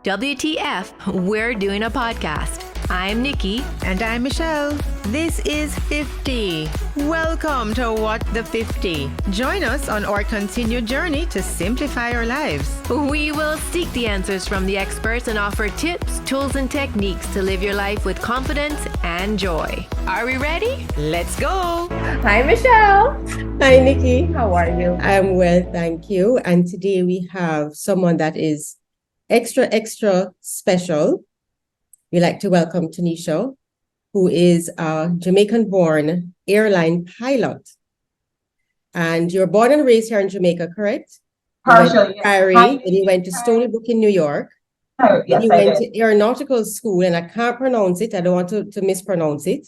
WTF, we're doing a podcast. I'm Nikki. And I'm Michelle. This is 50. Welcome to What the 50. Join us on our continued journey to simplify our lives. We will seek the answers from the experts and offer tips, tools, and techniques to live your life with confidence and joy. Are we ready? Let's go. Hi, Michelle. Hi, Nikki. How are you? I'm well, thank you. And today we have someone that is extra special. We'd like to welcome Tanisha, who is a Jamaican-born airline pilot. And you're born and raised here in Jamaica, correct? Partially, yes. Priory, and you went to Stony Brook in New York. Oh, yes, you I went did. to aeronautical school, and I can't pronounce it. I don't want to mispronounce it.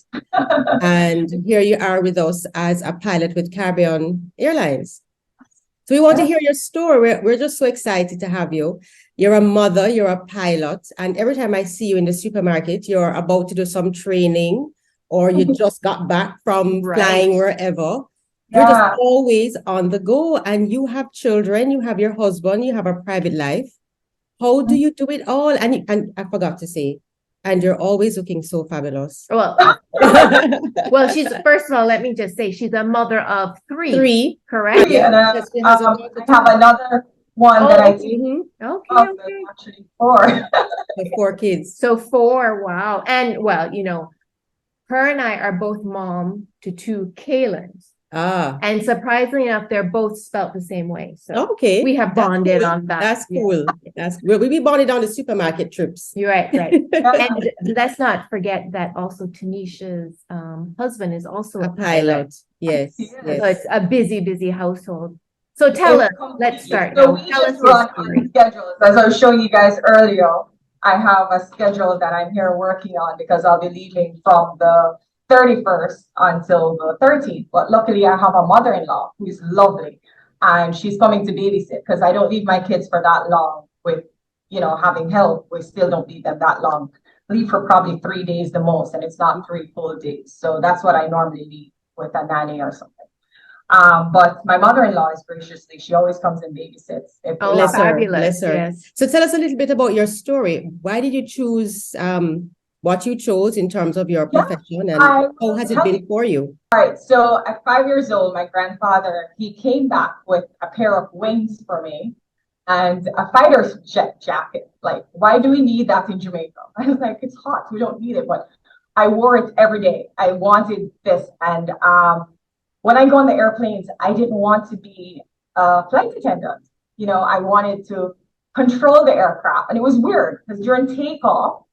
And here you are with us as a pilot with Caribbean Airlines. So we want to hear your story. We're just so excited to have you. You're a mother, you're a pilot, and every time I see you in the supermarket, you're about to do some training or you just got back from flying wherever. You're just always on the go, and you have children, you have your husband, you have a private life. How do you do it all? And I forgot to say, and you're always looking so fabulous. Well, she's, first of all, let me just say she's a mother of three, correct? Yeah, and, I have another one that I teach. Okay. Actually, four. With 4 kids. So 4, wow. And well, her and I are both mom to 2 Kaylins. And surprisingly enough, they're both spelt the same way. So okay, we have bonded on that. That's cool. We bonded on the supermarket trips. You're right. And let's not forget that also Tanisha's husband is also a pilot. Yes. So it's a busy household. So tell us, let's start. So now. we Tell us just your run story. schedules. As I was showing you guys earlier, I have a schedule that I'm here working on because I'll be leaving from the 31st until the 13th. But luckily I have a mother-in-law who is lovely, and she's coming to babysit because I don't leave my kids for that long with, having help. We still don't leave them that long. Leave for probably 3 days the most, and it's not 3 full days. So that's what I normally leave with a nanny or something. But my mother-in-law is graciously, she always comes and babysits. Fabulous. Yes. So tell us a little bit about your story. Why did you choose what you chose in terms of your profession, and how has it been for you? All right. So at 5 years old, my grandfather, he came back with a pair of wings for me and a fighter jet jacket. Like, why do we need that in Jamaica? I was like, it's hot. We don't need it. But I wore it every day. I wanted this. And when I go on the airplanes, I didn't want to be a flight attendant. I wanted to control the aircraft. And it was weird because during takeoff,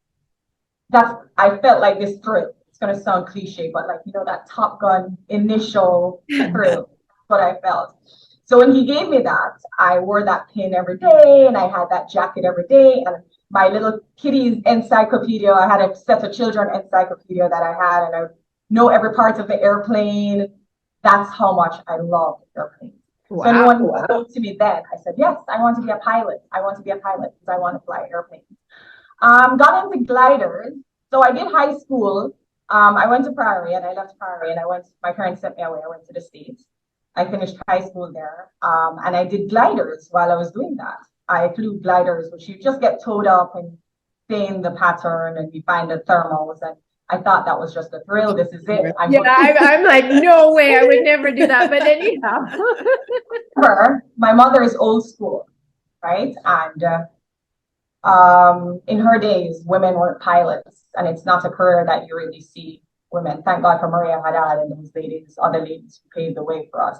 I felt like this thrill. It's going to sound cliche, but that Top Gun initial thrill, what I felt. So when he gave me that, I wore that pin every day, and I had that jacket every day, and my little kitty's encyclopedia. I had a set of children encyclopedia that I had, and I know every part of the airplane. That's how much I love airplanes. Wow. So anyone spoke to me then, I said, yes, I want to be a pilot. I want to be a pilot because I want to fly airplanes. Got into gliders. So I did high school. I went to Priory, and I left Priory, and my parents sent me away. I went to the States. I finished high school there. And I did gliders while I was doing that. I flew gliders, which you just get towed up and stay in the pattern, and you find the thermals. And I thought that was just a thrill. This is it. I'm like, no way, I would never do that. But anyhow. My mother is old school, right? And in her days, women weren't pilots, and it's not a career that you really see women. Thank God for Maria Haddad and those ladies, other ladies who paved the way for us.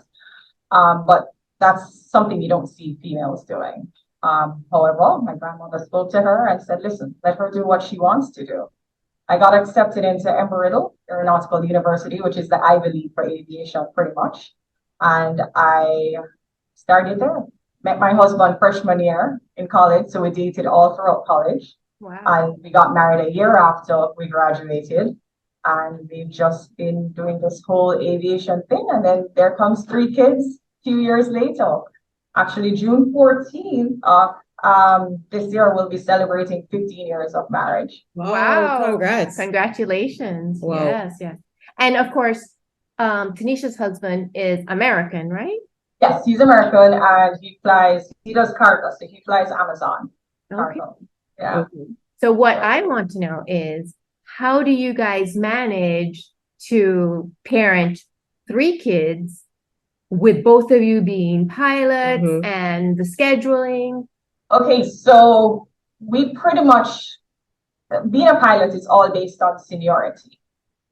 But that's something you don't see females doing. However, my grandmother spoke to her and said, listen, let her do what she wants to do. I got accepted into Embry-Riddle Aeronautical University, which is the Ivy League for aviation, pretty much. And I started there. Met my husband freshman year in college, so we dated all throughout college. Wow. And we got married a year after we graduated, and we've just been doing this whole aviation thing. And then there comes 3 kids a few years later. Actually, June 14th this year we'll be celebrating 15 years of marriage. Wow. Congrats. Congratulations. Wow. Yes. And of course, Tanisha's husband is American, right? Yes, he's American, and he does cargo, so he flies Amazon cargo. Yeah. So what I want to know is, how do you guys manage to parent 3 kids with both of you being pilots and the scheduling? Okay, so we pretty much, being a pilot is all based on seniority,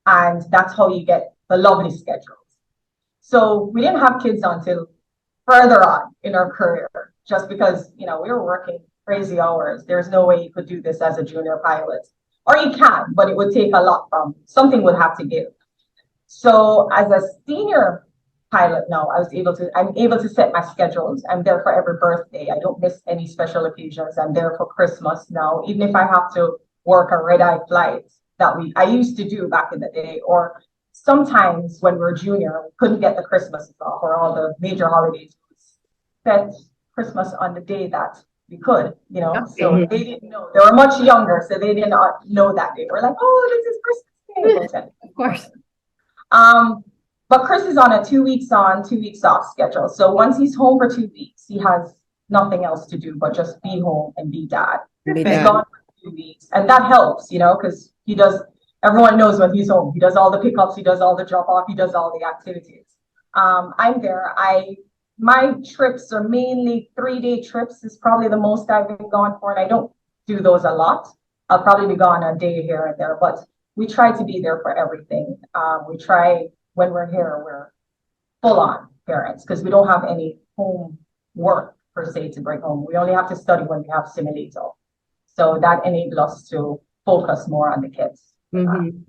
and that's how you get the lovely schedules. So we didn't have kids until further on in our career, just because, we were working crazy hours. There's no way you could do this as a junior pilot, or you can, but it would take a lot something would have to give. So as a senior pilot now, I'm able to set my schedules. I'm there for every birthday. I don't miss any special occasions. I'm there for Christmas now, even if I have to work a red-eye flight I used to do back in the day, or sometimes when we were junior, we couldn't get the Christmas off or all the major holidays. Set Christmas on the day that we could, so they didn't know. They were much younger, so they did not know that day. We're like, oh, this is Christmas Day. Of course. But Chris is on a 2 weeks on, 2 weeks off schedule. So once he's home for 2 weeks, he has nothing else to do but just be home and be dad. He's gone for 2 weeks. And that helps, because everyone knows when he's home. He does all the pickups, he does all the drop off, he does all the activities. I'm there. My trips are mainly 3-day trips is probably the most I've been gone for. And I don't do those a lot. I'll probably be gone a day here and there, but we try to be there for everything. We try, when we're here, we're full on parents because we don't have any home work per se to bring home. We only have to study when we have simulator. So that enables us to focus more on the kids.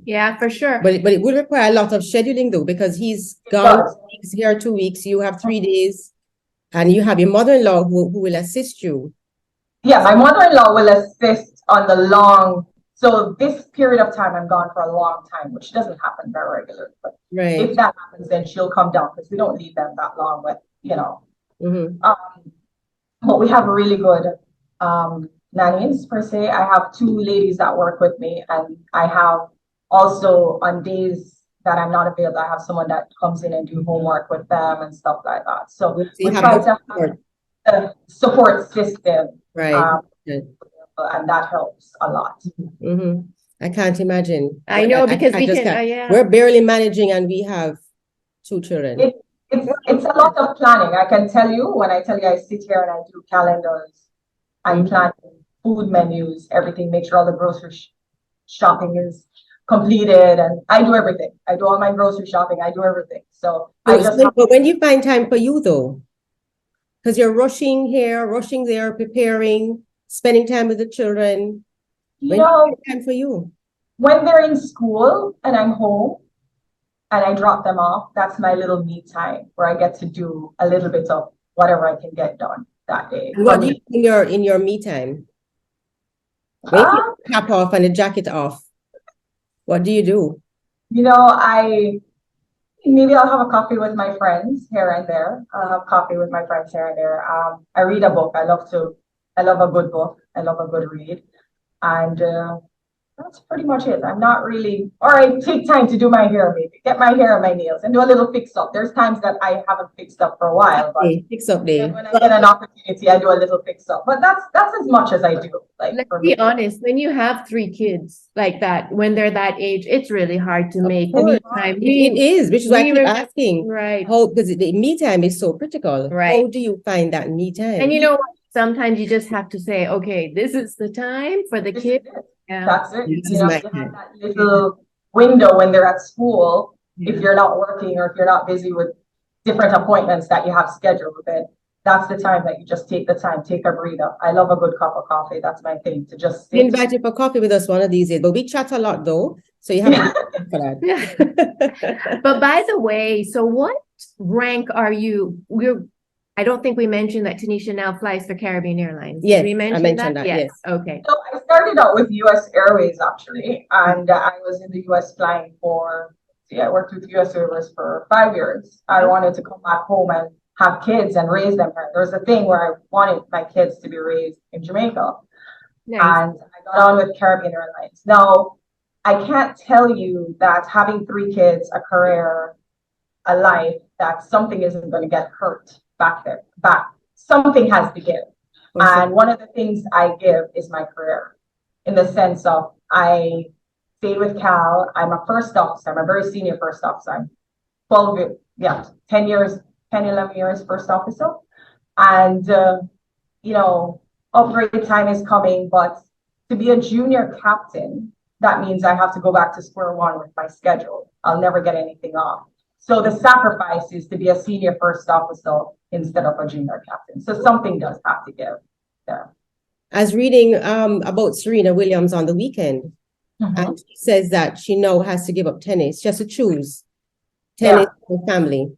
Yeah, for sure. But it would require a lot of scheduling though, because he's gone 2 weeks, here 2 weeks, you have 3 days, and you have your mother-in-law who will assist you. Yeah, my mother-in-law will assist on the long. So this period of time, I'm gone for a long time, which doesn't happen very regularly. But if that happens, then she'll come down because we don't leave them that long with, but we have really good nannies per se. I have 2 ladies that work with me, and I have also on days that I'm not available, I have someone that comes in and do homework with them and stuff like that. So we try to have a support system. Right. And that helps a lot. I can't imagine. I know, because we're barely managing and we have 2 children. It's a lot of planning. I can tell you, when I tell you I sit here and I do calendars, I'm planning food menus, everything, make sure all the grocery shopping is completed, and I do everything. I do all my grocery shopping. I do everything. So but when do you find time for you though? Because you're rushing here, rushing there, preparing, spending time with the children. When do you find time for you? When they're in school and I'm home and I drop them off, that's my little me time where I get to do a little bit of whatever I can get done that day. What do you do in your me time? When you take the cap off and the jacket off, what do you do? Maybe I'll have a coffee with my friends here and there. I'll have coffee with my friends here and there. I read a book. I love a good book. I love a good read. And that's pretty much it. I'm not really, or I take time to do my hair, maybe get my hair and my nails and do a little fix up. There's times that I haven't fixed up for a while, but fix up day. when I get an opportunity, I do a little fix up. But that's as much as I do. Let's be honest, when you have 3 kids like that, when they're that age, it's really hard to make any time. It is, which is why I keep asking. Right. Because the me time is so critical. Right. How do you find that me time? And sometimes you just have to say, okay, this is the time for the kids. Yeah. That's it. You have that little window when they're at school. If you're not working or if you're not busy with different appointments that you have scheduled, then that's the time that you just take the time, take a breather. I love a good cup of coffee. That's my thing, to just sit. Invite you for coffee with us one of these days, but we chat a lot though, so you have to for that. But by the way, so what rank are you? I don't think we mentioned that Tanisha now flies for Caribbean Airlines. Yes, we mentioned I mentioned that. Yes. Okay. So I started out with US Airways actually, and I was in the US flying I worked with US Airways for 5 years. I wanted to come back home and have kids and raise them here. There was a thing where I wanted my kids to be raised in Jamaica. Nice. And I got on with Caribbean Airlines. Now, I can't tell you that having 3 kids, a career, a life, that something isn't going to get hurt back. Something has to give. And one of the things I give is my career, in the sense of I stayed with Cal. I'm a first officer. I'm a very senior first officer. I'm 10 years, 10, 11 years first officer. And, upgrade time is coming, but to be a junior captain, that means I have to go back to square one with my schedule. I'll never get anything off. So the sacrifice is to be a senior first officer instead of a junior captain. So something does have to give there. I was reading about Serena Williams on the weekend, and she says that she now has to give up tennis. She has to choose tennis or family,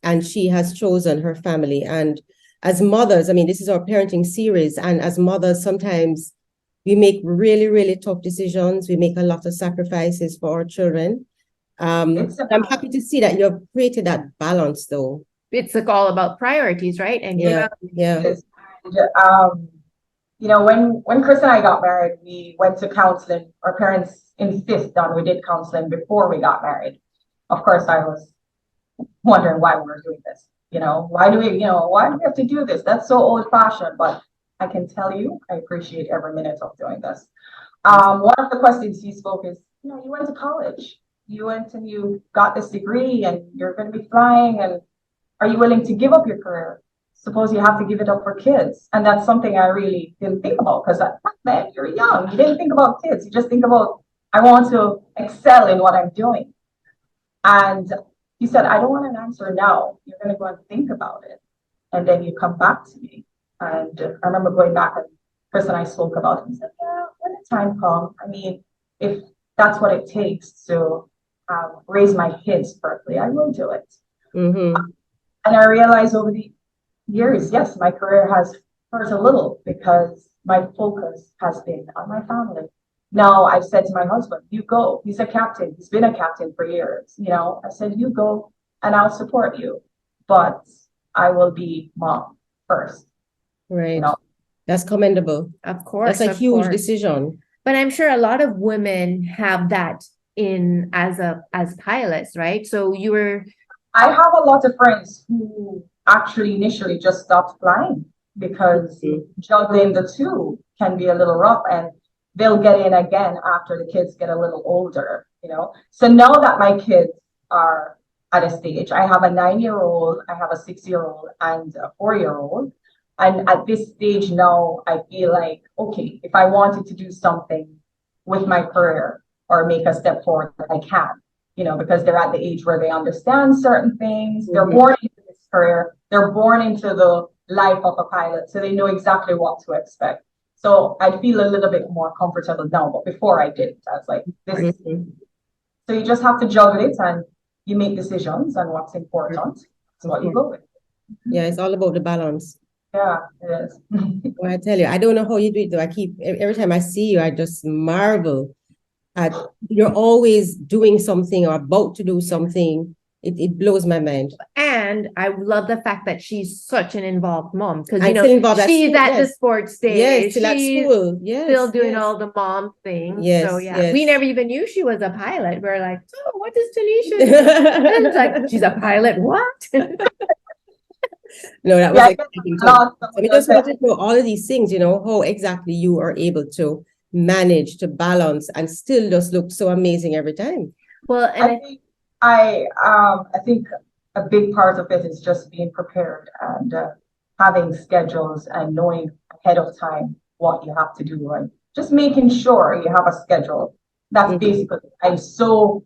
and she has chosen her family. And as mothers, I mean, this is our parenting series, and as mothers, sometimes we make really, really tough decisions. We make a lot of sacrifices for our children. I'm happy to see that you've created that balance, though. It's like all about priorities, right? And yeah. And, when Chris and I got married, we went to counseling. Our parents insist on we did counseling before we got married. Of course, I was wondering why we were doing this. Why do we have to do this? That's so old fashioned, but I can tell you, I appreciate every minute of doing this. One of the questions he spoke is, you went to college, you went and you got this degree and you're going to be flying, and are you willing to give up your career? Suppose you have to give it up for kids. And that's something I really didn't think about, because man, you're young. You didn't think about kids. You just think about, I want to excel in what I'm doing. And he said, I don't want an answer now. You're going to go and think about it. And then you come back to me. And I remember going back, and Chris and I spoke about it. He said, yeah, when the time comes, I mean, if that's what it takes to raise my kids perfectly, I will do it. And I realized over the years, yes, my career has hurt a little because my focus has been on my family. Now I've said to my husband, you go. He's a captain. He's been a captain for years. I said, you go and I'll support you, but I will be mom first. Right. That's commendable. Of course. That's a huge decision. But I'm sure a lot of women have that as pilots, right? So I have a lot of friends who actually initially just stopped flying because juggling the two can be a little rough, and they'll get in again after the kids get a little older, So now that my kids are at a stage, I have a 9-year-old, I have a 6-year-old, and a 4-year-old. And at this stage now, I feel like, okay, if I wanted to do something with my career or make a step forward, I can, because they're at the age where they understand certain things. They're born into this career. They're born into the life of a pilot. So they know exactly what to expect. So I feel a little bit more comfortable now, but before I didn't. I was like, this is, so you just have to juggle it, and you make decisions on what's important. That's what you go with. Yeah, it's all about the balance. Yeah, it is. Well, I tell you, I don't know how you do it, though. Every time I see you, I just marvel at, you're always doing something or about to do something. It blows my mind. And I love the fact that she's such an involved mom, because she's at the sports stage. Yes, still at school. Yes, still doing all the mom things. Yes, so yeah, yes. we never even knew she was a pilot. We're like, oh, what is Tanisha do? And it's like, she's a pilot. What? No, that was exciting. I mean, just wanted to know all of these things, how exactly you are able to manage to balance and still just look so amazing every time. Well, and I think a big part of it is just being prepared and having schedules and knowing ahead of time what you have to do, and just making sure you have a schedule. That's basically, I'm so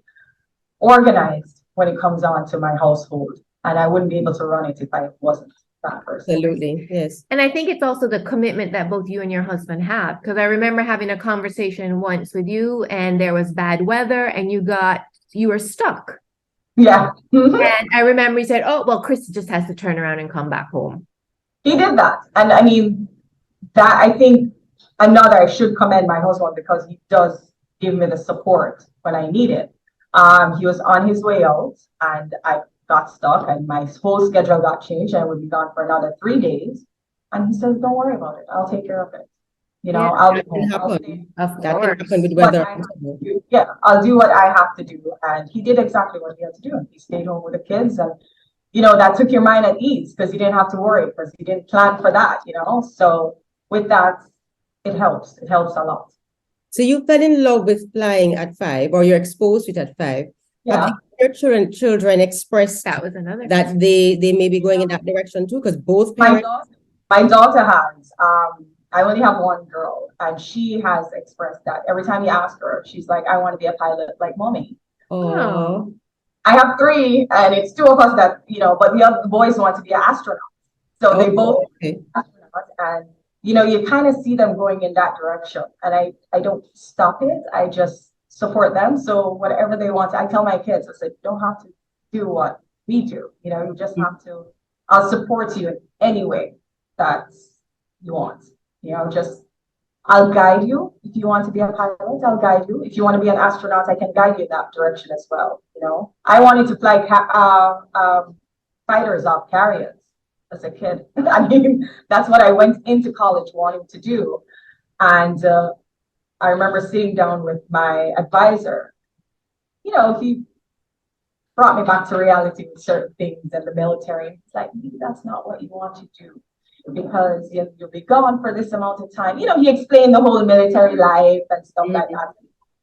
organized when it comes on to my household, and I wouldn't be able to run it if I wasn't that person. Absolutely, yes. And I think it's also the commitment that both you and your husband have, because I remember having a conversation once with you, and there was bad weather, and you were stuck. Yeah. And I remember he said, oh, well, Chris just has to turn around and come back home. He did that. And I mean, that I think I should commend my husband, because he does give me the support when I need it. He was on his way out, and I got stuck, and my whole schedule got changed, and I would be gone for another 3 days. And he says, don't worry about it. I'll take care of it. I'll be home. That can happen with weather. I'll do what I have to do. And he did exactly what he had to do. And he stayed home with the kids, and that took your mind at ease, because you didn't have to worry, because you didn't plan for that, So with that, it helps. It helps a lot. So you fell in love with flying at 5, or you're exposed to it at 5. Yeah. Have your children expressed That was another. that they may be going in that direction too? Because both My parents. daughter has. I only have one girl, and she has expressed that. Every time you ask her, she's like, I want to be a pilot like mommy. Oh. I have 3, and it's 2 of us that, but the other boys want to be astronauts. So they both astronauts, and you kind of see them going in that direction. And I don't stop it. I just support them. So whatever they want, I tell my kids, I said, you don't have to do what we do. You just have to, I'll support you in any way that you want. I'll guide you. If you want to be a pilot, I'll guide you. If you want to be an astronaut, I can guide you in that direction as well. I wanted to fly fighters off carriers as a kid. I mean, that's what I went into college wanting to do. And I remember sitting down with my advisor. He brought me back to reality with certain things in the military. It's like, maybe that's not what you want to do, because you'll be gone for this amount of time. He explained the whole military life and stuff like that.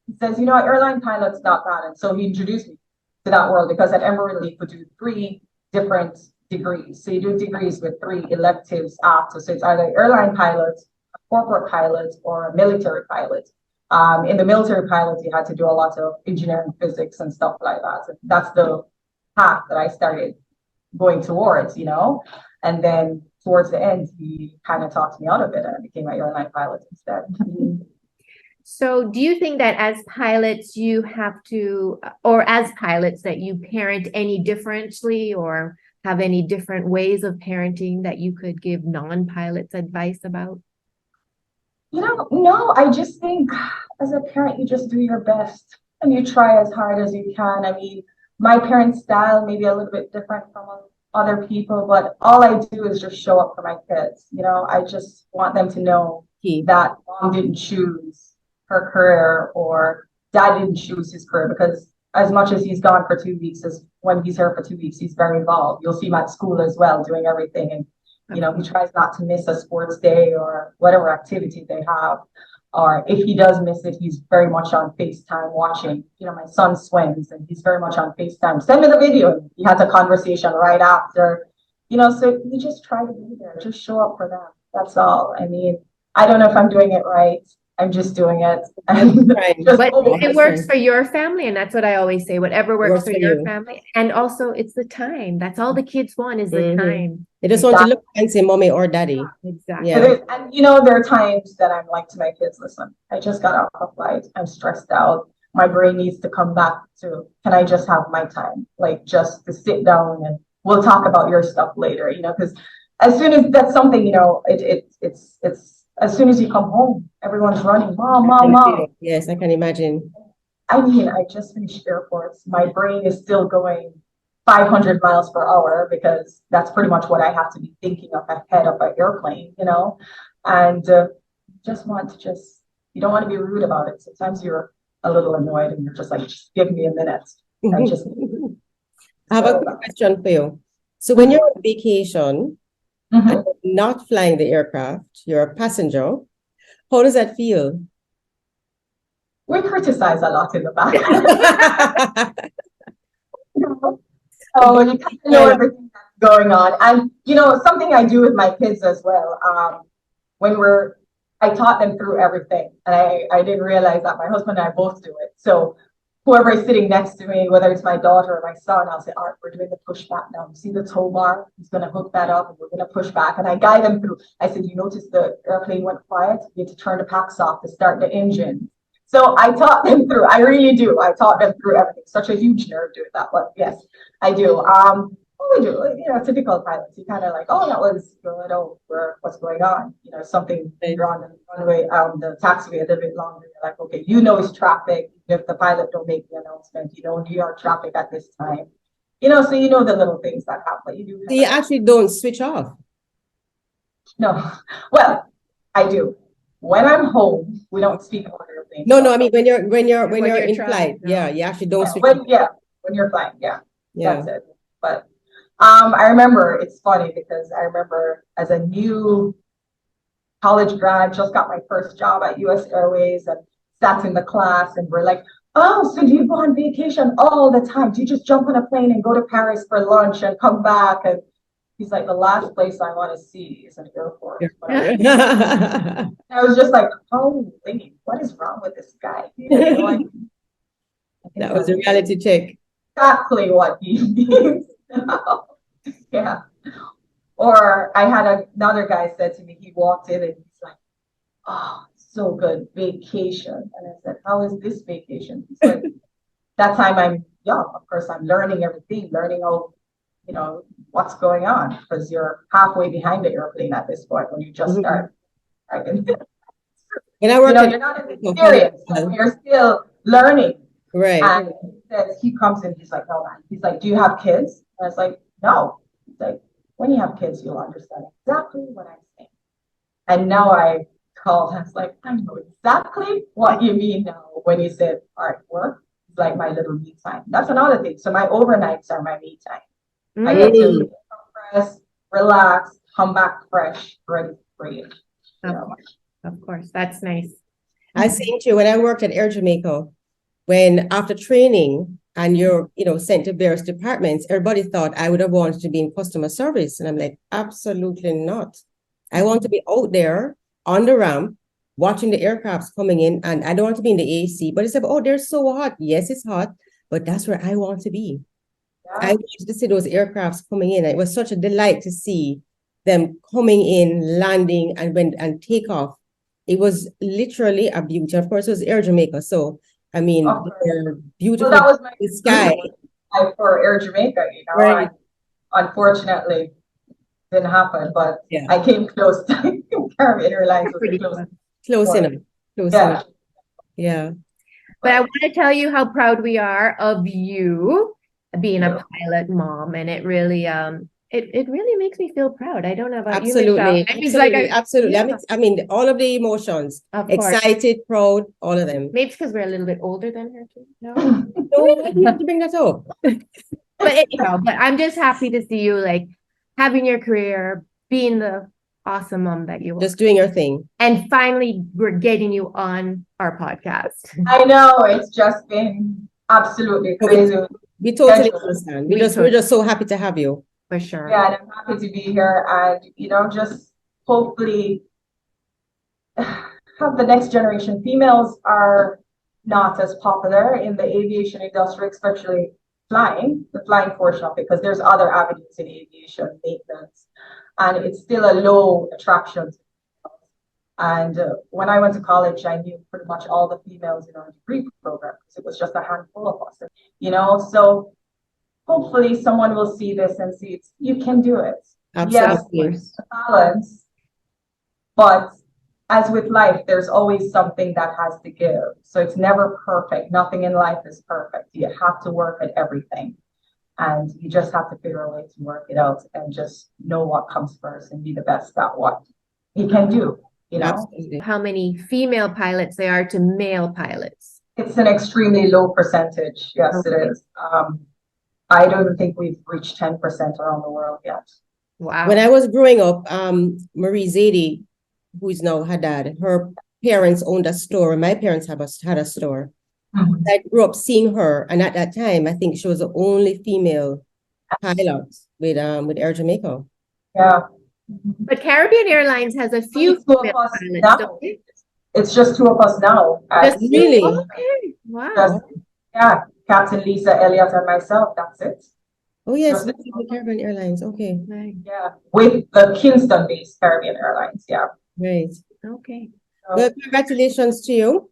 He says, airline pilot's not that. And so he introduced me to that world, because at Embry-Riddle you could do 3 different degrees. So you do degrees with 3 electives after. So it's either airline pilot, a corporate pilot, or a military pilot. In the military pilot, you had to do a lot of engineering, physics, and stuff like that. So that's the path that I started going towards, and then towards the end, he kind of talked me out of it, and I became an airline pilot instead. So do you think that as pilots you have to, or as pilots that you parent any differently, or have any different ways of parenting that you could give non-pilots advice about? No, I just think as a parent, you just do your best and you try as hard as you can. I mean, my parents' style may be a little bit different from other people, but all I do is just show up for my kids. I just want them to know that mom didn't choose her career, or dad didn't choose his career, because as much as he's gone for 2 weeks, as when he's here for 2 weeks, he's very involved. You'll see him at school as well, doing everything. And, he tries not to miss a sports day or whatever activity they have. Or if he does miss it, he's very much on FaceTime watching. My son swims, and he's very much on FaceTime. Send me the video. He has a conversation right after. So you just try to be there. Just show up for them. That's all. I mean, I don't know if I'm doing it right. I'm just doing it. But it works for your family, and that's what I always say. Whatever works for your family. And also, it's the time. That's all the kids want, is the time. They just want to look and say mommy or daddy. Exactly. Yeah. And there are times that I'm like to my kids, listen, I just got off a flight. I'm stressed out. My brain needs to come back to, can I just have my time? Like, just to sit down, and we'll talk about your stuff later, because as soon as that's something, it's as soon as you come home, everyone's running, mom. Yes, I can imagine. I mean, I just finished airports. My brain is still going 500 miles per hour, because that's pretty much what I have to be thinking of ahead of an airplane, and you don't want to be rude about it. Sometimes you're a little annoyed and you're just like, just give me a minute. I have a quick question for you. So when you're on vacation, and you're not flying the aircraft, you're a passenger, how does that feel? We criticize a lot in the back. So you kind of know everything that's going on. And, something I do with my kids as well, I taught them through everything. And I didn't realize that my husband and I both do it. So whoever is sitting next to me, whether it's my daughter or my son, I'll say, Art, we're doing the push back now. You see the tow bar? He's going to hook that up, and we're going to push back. And I guide them through. I said, you notice the airplane went quiet? You need to turn the packs off to start the engine. So I taught them through. I really do. I taught them through everything. Such a huge nerd doing that, but yes, I do. What we do, typical pilots. You kind of like, oh, that was good. Oh, what's going on? Something you're on the runway, the taxiway a little bit longer. You're like, okay, it's traffic. If the pilot don't make the announcement, New York traffic at this time. So the little things that happen. So you actually don't switch off? No. Well, I do. When I'm home, we don't speak about airplanes. No, I mean when you're in flight, you actually don't switch off. When you're flying, that's it. But I remember, it's funny because I remember as a new college grad, just got my first job at US Airways and sat in the class and we're like, oh, so do you go on vacation all the time? Do you just jump on a plane and go to Paris for lunch and come back? And he's like, the last place I want to see is an airport. I was just like, oh, wait, what is wrong with this guy? That was a reality check. Exactly what he needs. Yeah. Or I had another guy said to me, he walked in and he's like, oh, so good, vacation. And I said, how is this vacation? He's like, that time I'm young. Of course, I'm learning everything, learning how, what's going on, because you're halfway behind the airplane at this point when you just start. And I work you're not experienced, so you're still learning. Right. And he comes in, he's like, no, man. He's like, do you have kids? And I was like, no. He's like, when you have kids, you'll understand exactly what I'm saying. And now I called, I was like, I know exactly what you mean now when you said, all right, work is like my little me time. That's another thing. So my overnights are my me time. I get to compress, relax, come back fresh, ready for you. Of course, that's nice. I seen you when I worked at Air Jamaica, when after training and you're, sent to various departments, everybody thought I would have wanted to be in customer service. And I'm like, absolutely not. I want to be out there on the ramp, watching the aircrafts coming in, and I don't want to be in the AC, but it's like, oh, they're so hot. Yes, it's hot, but that's where I want to be. Yeah. I wanted to see those aircrafts coming in. It was such a delight to see them coming in, landing, and take off. It was literally a beauty. Of course, it was Air Jamaica, so I mean, they're beautiful. Well, that was my sky for Air Jamaica. Right. Unfortunately, didn't happen, but I came close. Caribbean Airlines was close enough. Enough. Yeah. But I want to tell you how proud we are of you being a pilot mom, and it really it really makes me feel proud. I don't know about you, Michelle. Absolutely. I mean, all of the emotions, excited, proud, all of them. Maybe it's because we're a little bit older than her too. No, you have to bring that up. But I'm just happy to see you like having your career, being the awesome mom that you are. Just doing your thing. And finally, we're getting you on our podcast. I know, it's just been absolutely crazy. We totally understand. We're just so happy to have you. For sure. Yeah, and I'm happy to be here and, just hopefully have the next generation. Females are not as popular in the aviation industry, especially the flying portion of it, because there's other avenues in aviation, maintenance, and it's still a low attraction. And when I went to college, I knew pretty much all the females in our degree program because it was just a handful of us, so hopefully someone will see this and see you can do it. Absolutely. Yes, balance, but as with life, there's always something that has to give. So it's never perfect. Nothing in life is perfect. You have to work at everything. And you just have to figure a way to work it out and just know what comes first and be the best at what you can do, Absolutely. How many female pilots there are to male pilots? It's an extremely low percentage. Yes, okay. It is. I don't even think we've reached 10% around the world yet. Wow. When I was growing up, Marie Zadie, who is now her dad, her parents owned a store, and my parents had a store. Mm-hmm. I grew up seeing her, and at that time, I think she was the only female pilot with Air Jamaica. Yeah. But Caribbean Airlines has a few female pilots. It's just two of us now. Really? Okay. Wow. Captain Lisa Elliott and myself. That's it. Oh yes, the Caribbean Airlines. Okay. Right. Yeah, with the Kingston-based Caribbean Airlines. Yeah. Right. Okay. Well, congratulations to you,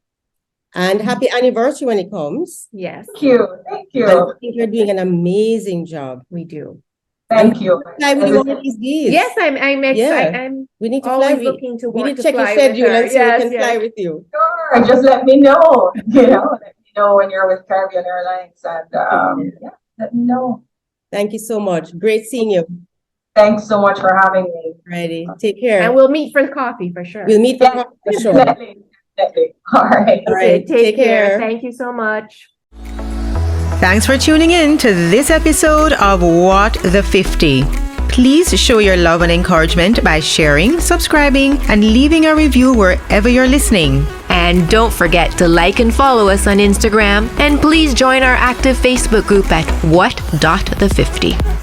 and happy anniversary when it comes. Yes. Thank you. Thank you. I think you're doing an amazing job. We do. Thank you. Fly with you one of these days. Yes, I'm excited. I'm we need to always fly. looking to we need to to check your schedule and so we can fly with you. Sure. Just let me know. Let me know when you're with Caribbean Airlines, and let me know. Thank you so much. Great seeing you. Thanks so much for having me. Righty. Take care. And we'll meet for coffee for sure. We'll meet for coffee for sure. Definitely. All right. Okay, take care. Thank you so much. Thanks for tuning in to this episode of What the 50. Please show your love and encouragement by sharing, subscribing, and leaving a review wherever you're listening. And don't forget to like and follow us on Instagram. And please join our active Facebook group at what.the50.